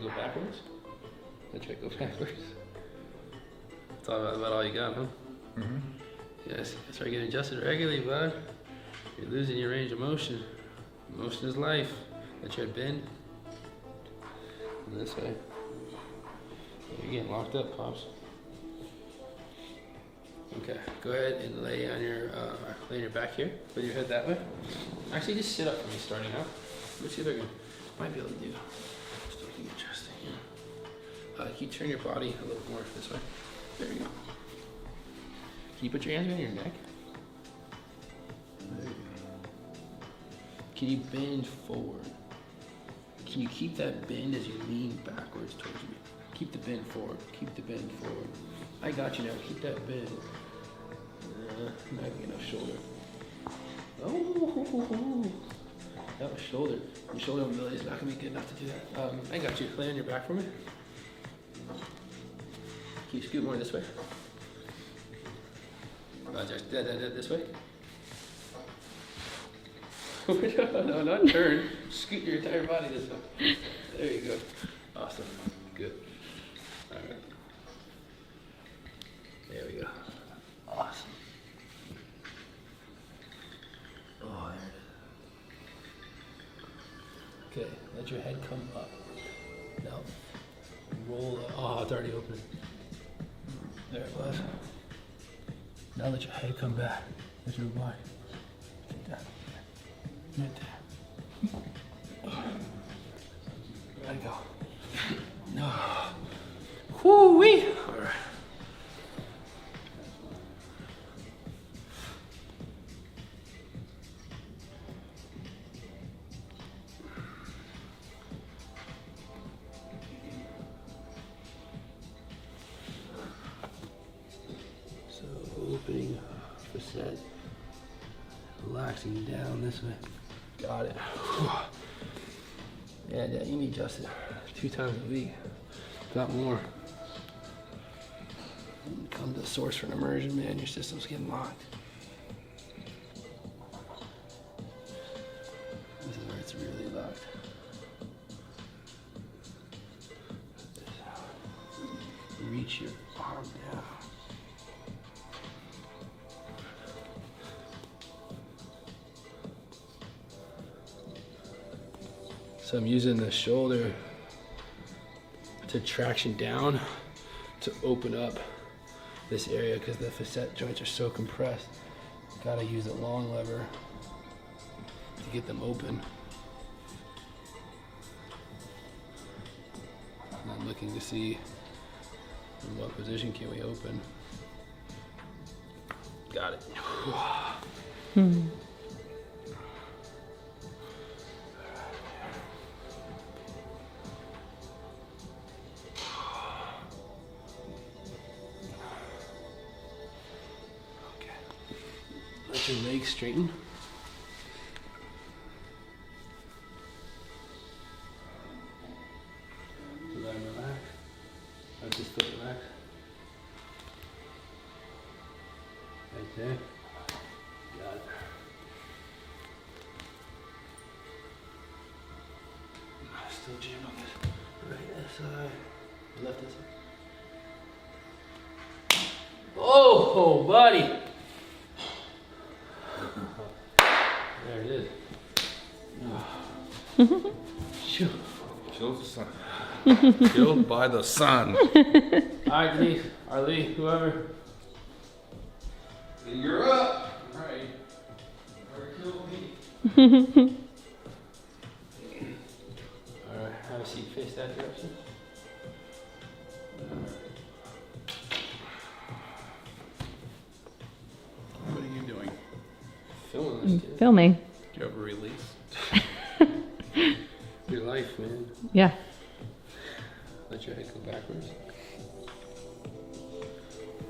head go backwards. Let your head go backwards. That's about all you got, huh? Mm-hmm. Yes, start getting adjusted regularly, bud. You're losing your range of motion. Motion is life. Let your head bend. And this way. You're getting locked up, Pops. Okay, go ahead and lay on your back here. Put your head that way. Actually, just sit up for me starting out. Let's see if I might be able to do something interesting here. Can you turn your body a little more this way? There you go. Can you put your hands around your neck? There you go. Can you bend forward? Can you keep that bend as you lean backwards towards me? Keep the bend forward. Keep the bend forward. I got you now. Keep that bend. Not enough shoulder. Oh, that was shoulder. Your shoulder mobility is not going to be good enough to do that. I got you. Lay on your back for me. Can you scoot more this way? Just this way. No, not turn. Scoot your entire body this way. There you go. Awesome. Good. All right. There we go. Awesome. Oh, there it is. Okay, let your head come up. Now, roll up. Oh, it's already open. There it was. Now let your head come back. Let your body. Right there. Let it go. No. Whoo-wee. All right. So opening facet, relaxing down this way. Got it. Yeah, you need to adjust it 2 times a week, if not more. Come to the source for an immersion, man. Your system's getting locked. This is where it's really locked. Reach your arm down. So I'm using the shoulder to traction down to open up this area because the facet joints are so compressed. Gotta use a long lever to get them open. And I'm looking to see in what position can we open. Got it. Let your legs straighten. Let them relax. Let this foot relax. Right there. Got it. Still jam on this right side, left side. Oh, buddy. There it is. Shoot. Killed the sun. Killed by the sun. Alright, Denise, Arlie, whoever. You're up. Alright. Or kill me. Alright, have a seat, face that direction. What are you doing? Filming this, kid. Filming. Do you have a release? Your life, man. Yeah. Let your head go backwards.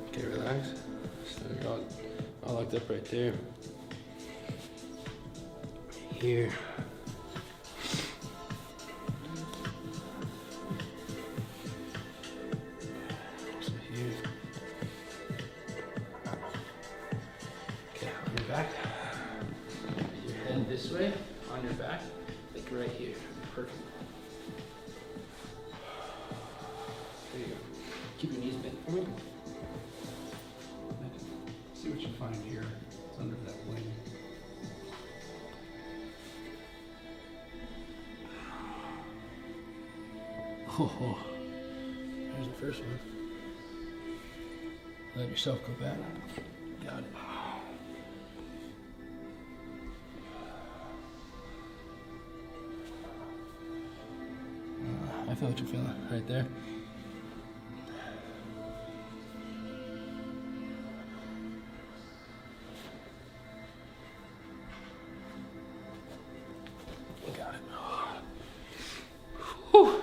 Okay, relax. So you're all locked up right there. Here. So here. Okay, on your back. Your head this way, on your back, like right here. Perfect. Come here. See what you find here. It's under that wing. Oh, there's the first one. Let yourself go back. Got it. I feel what you're feeling right there. Got it. Whew.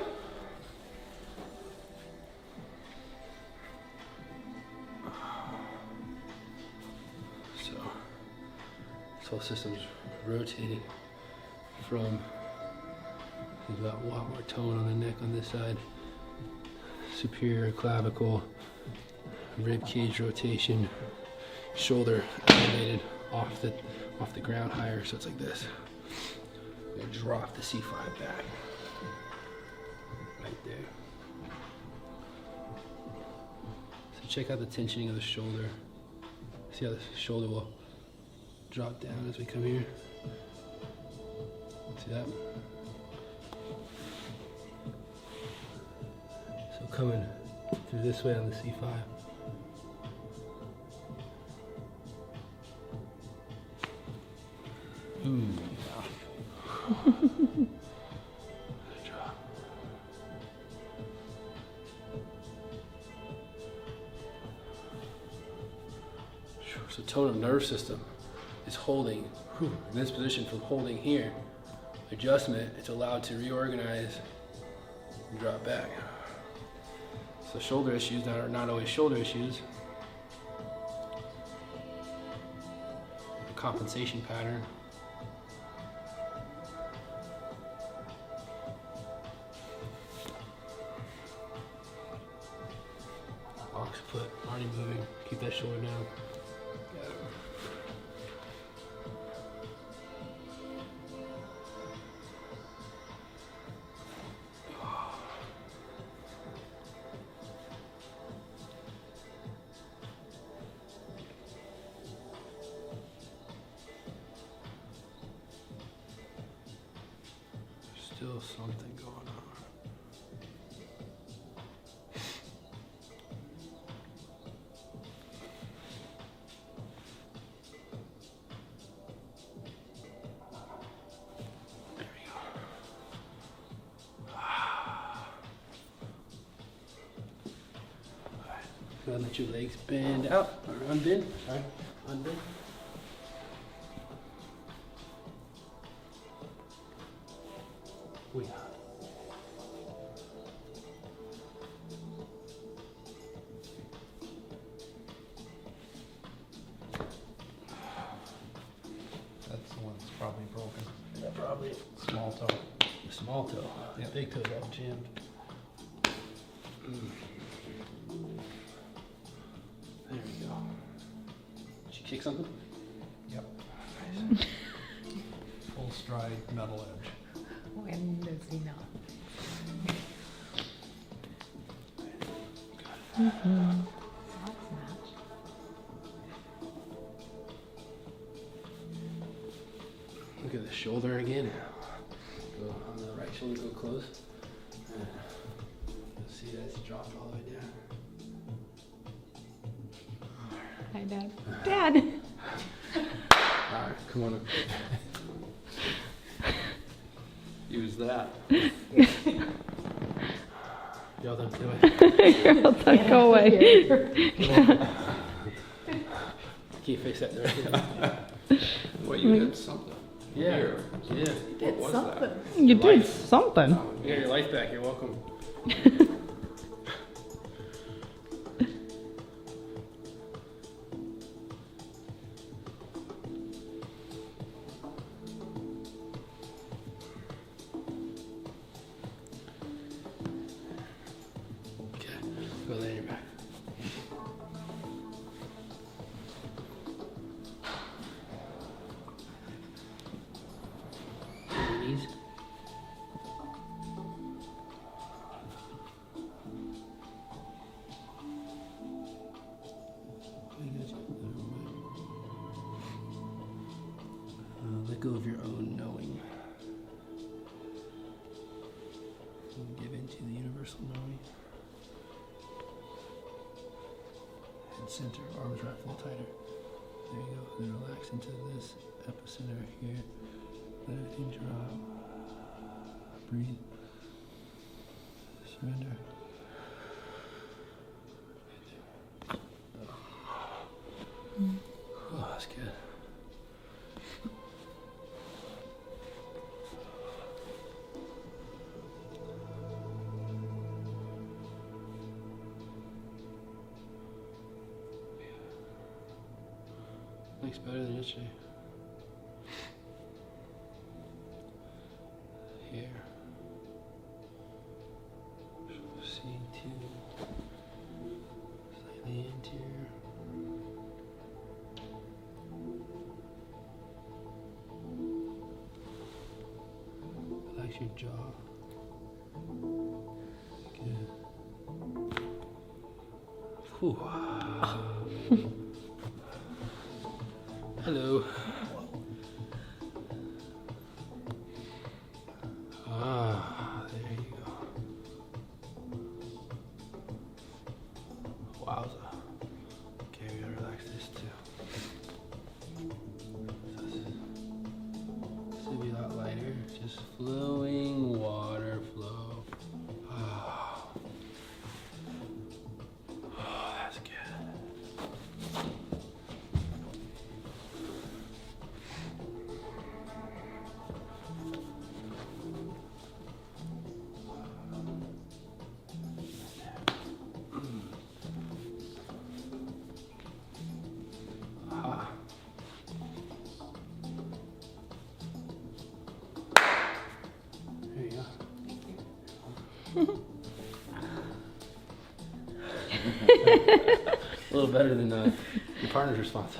So, this whole system's rotating from, there's about a lot more tone on the neck on this side. Superior clavicle, rib cage rotation, shoulder elevated off the ground higher, so it's like this. I'm gonna drop the C5 back. Right there. So check out the tensioning of the shoulder. See how the shoulder will drop down as we come here? See that? So coming through this way on the C5. Drop. So tone of nerve system is holding in this position from holding here. Adjustment, it's allowed to reorganize and drop back. So shoulder issues that are not always shoulder issues. The compensation pattern. Box foot, already moving. Keep that shoulder down. Got it. Still something going on. There we go. Alright. Go ahead and let your legs bend out or unbend. Sorry, unbend. We are. That's the one that's probably broken. Yeah, probably Small toe. the small toe. Yeah. Big toe's all jammed. There we go. Did you kick something? Yep. Nice. Full stride, metal edge. When does he not? That's match. Look at the shoulder again. Go on the right shoulder, go close. You'll see that it's dropped all the way down. Hi, Dad. Dad! Alright, come on up. Use that. Y'all done do it. Girl, don't go away. Can you fix that there? Well, you did something. Yeah. Here. Yeah. What was that? You Life. did something. You got your life back. You're welcome. Okay. Go lay on your back. Your knees. Let go of your own knowing. And give into the universal knowing. Head center, arms wrapped a little tighter. There you go. Then relax into this epicenter here. Let everything drop. Breathe. Surrender. Oh, that's good. Looks better than yesterday. Here. Seeing too. Slightly anterior. Relax your jaw. Good. Whew. Hello. Ah, there you go. Wowza. Okay, we gotta relax this too. This will be a lot lighter. Just flowing water flow. Ah. Oh, that's good. Ah. There you go. A little better than your partner's response.